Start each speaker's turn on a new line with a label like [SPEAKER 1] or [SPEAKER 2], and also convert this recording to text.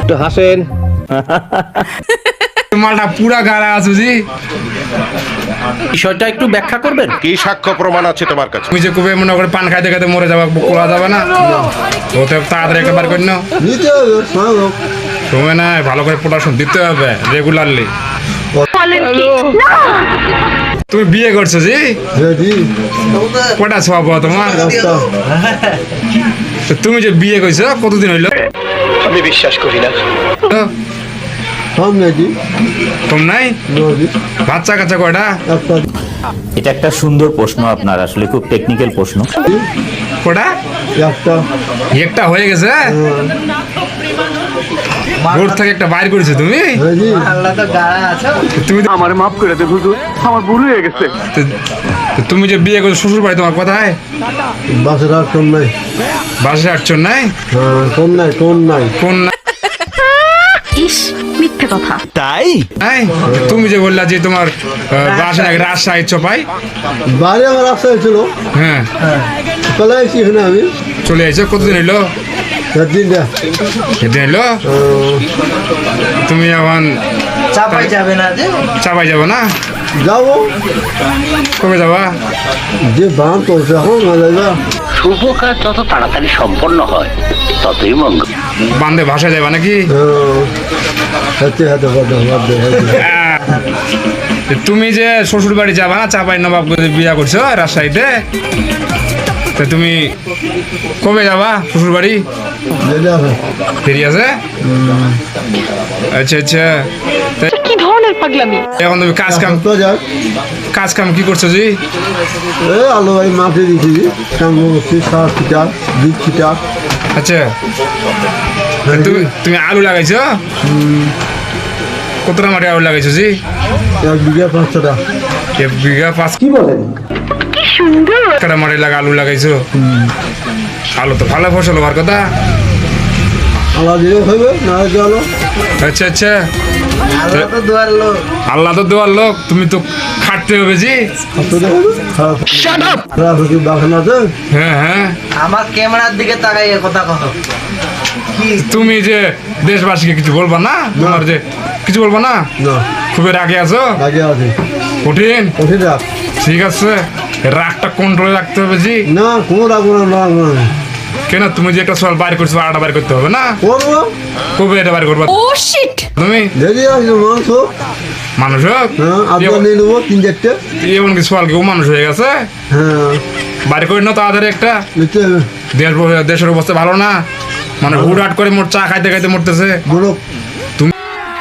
[SPEAKER 1] একটু হাসেন।
[SPEAKER 2] মালটা পুরা গাড়া আছে জি।
[SPEAKER 3] বিষয়টা একটু ব্যাখ্যা করবেন?
[SPEAKER 4] কি সাক্ষ্য প্রমাণ আছে তোমার কাছে?
[SPEAKER 2] তুমি যে কবে মনে করে পান খাইতে খাইতে মরে যাবা, কোলা যাবে না ওতে তাড়াতাড়ি একটা বার করে নাও।
[SPEAKER 1] নিতে হবে স্নাতক।
[SPEAKER 2] সময় না, ভালো করে পড়াশোনা দিতে হবে রেগুলারলি। তুমি বিয়ে করছো জি?
[SPEAKER 1] জি।
[SPEAKER 2] কটা সব তোমার? তো তুমি যে বিয়ে করছো কতদিন হইলো?
[SPEAKER 4] আমি বিশ্বাস করি না।
[SPEAKER 1] সামনে জি।
[SPEAKER 2] কম নাই?
[SPEAKER 1] জি।
[SPEAKER 2] বাচ্চা কাচ্চা কয়টা?
[SPEAKER 1] একটা
[SPEAKER 3] এটা একটা সুন্দর প্রশ্ন আপনার, আসলে খুব টেকনিক্যাল প্রশ্ন।
[SPEAKER 2] কটা?
[SPEAKER 1] একটা
[SPEAKER 2] একটা হয়ে গেছে? ভোর থেকে একটা বাইর করেছো তুমি?
[SPEAKER 1] জি।
[SPEAKER 2] তুমি তো-
[SPEAKER 5] আমার মাফ করে দে হুজুর, আমার ভুল হয়ে গেছে।
[SPEAKER 2] তো তুমি যে বিয়ে করছো শ্বশুর বাড়ি তোমার কোথায়?
[SPEAKER 1] বাসের আর কোন নাই।
[SPEAKER 2] বাসে আটজন নাই?
[SPEAKER 1] কোন নাই কোন নাই।
[SPEAKER 2] কোন নাই?
[SPEAKER 6] ইস, মিথ্যে কথা।
[SPEAKER 3] তাই
[SPEAKER 2] নাই? তুমি যে বললা যে তোমার বাসে নাকি রাজশাহী চপাই।
[SPEAKER 1] বাড়ি আমার রাস্তায় ছিল।
[SPEAKER 2] হ্যাঁ,
[SPEAKER 1] চলে আসছি এখানে আমি।
[SPEAKER 2] চলে আইছো। কতদিন হইলো?
[SPEAKER 1] দিনটা
[SPEAKER 2] সেদিন হইলো। তুমি এখন
[SPEAKER 7] চাপাই যাবে না যে
[SPEAKER 2] চাপাই যাবো না?
[SPEAKER 1] যাবো।
[SPEAKER 2] কবে যাবা?
[SPEAKER 1] যে বান করছে এখন না যাইবা।
[SPEAKER 8] শুভ কাজ যত তাড়াতাড়ি সম্পন্ন হয় ততই মঙ্গল।
[SPEAKER 2] বান্ধে ভাষায় যাবা নাকি?
[SPEAKER 1] হাতে হাতে বাদে
[SPEAKER 2] তুমি যে শ্বশুর বাড়ি যাবা না, চাপাই নবাব বিয়া করছো রাজশাহীতে, তো তুমি কবে যাবা শ্বশুর বাড়ি? ফিরি আছে? আচ্ছা আচ্ছা। তা
[SPEAKER 6] কি ধরনের পাগলামি?
[SPEAKER 2] এখন তুমি কাজ কাম কি করছো জি?
[SPEAKER 1] আলু ভাই মাঠে দিচ্ছি কাম করছি। সার ছিটা বীজ ছিটা।
[SPEAKER 2] আচ্ছা, তুমি তুমি আলু লাগাইছো? কতটা মাঠে আলু লাগাইছো জি?
[SPEAKER 1] 1 বিঘা 500 টাকা।
[SPEAKER 2] 1 বিঘা 5
[SPEAKER 6] কি সুন্দর।
[SPEAKER 2] কাটা মাঠে আলু লাগাইছো? আলু তো ভালো ফসল হওয়ার কথা।
[SPEAKER 1] আল্লাহ দিলে হবে না চলো।
[SPEAKER 2] আচ্ছা আচ্ছা,
[SPEAKER 7] আল্লাহ তো দোয়ার লোক।
[SPEAKER 2] আল্লাহ তো দেওয়ার লোক, তুমি তো খাটতে হবে জি।
[SPEAKER 1] খারাপ হচ্ছে বাসনাতে।
[SPEAKER 2] হ্যাঁ হ্যাঁ,
[SPEAKER 7] আমার ক্যামেরার দিকে তাকাইয়ে কথা কথা কি
[SPEAKER 2] তুমি যে দেশবাসীকে কিছু বলবা না? তোমার যে কিছু বলবা না?
[SPEAKER 1] না
[SPEAKER 2] খুবই রাগে আছো?
[SPEAKER 1] আগে আছে
[SPEAKER 2] কঠিন।
[SPEAKER 1] কঠিন রাখ।
[SPEAKER 2] ঠিক আছে, রাগটা কন্ট্রোলে রাখতে হবে জি।
[SPEAKER 1] না কোনো রাখবো না রাখবো না।
[SPEAKER 2] কেন তুমি যে একটা সওয়াল বাইর করছো আরেকটা বাইর করতে হবে না?
[SPEAKER 1] করবো
[SPEAKER 2] কবে এটা বাইর করবা
[SPEAKER 6] ও শিট।
[SPEAKER 2] তুমি?
[SPEAKER 1] দেখি আসলে মাংস।
[SPEAKER 2] মানুষ হোক?
[SPEAKER 1] হ্যাঁ আদা নিয়ে নেবো 3-4টে।
[SPEAKER 2] এমন কি সওয়াল কেউ মানুষ হয়ে গেছে?
[SPEAKER 1] হ্যাঁ
[SPEAKER 2] বাইর করে না তাড়াতাড়ি একটা।
[SPEAKER 1] নিতে হবে।
[SPEAKER 2] দেশের অবস্থা ভালো না, মানে হুটহাট করে মোট চা খাইতে খাইতে মরতেছে।
[SPEAKER 1] বড়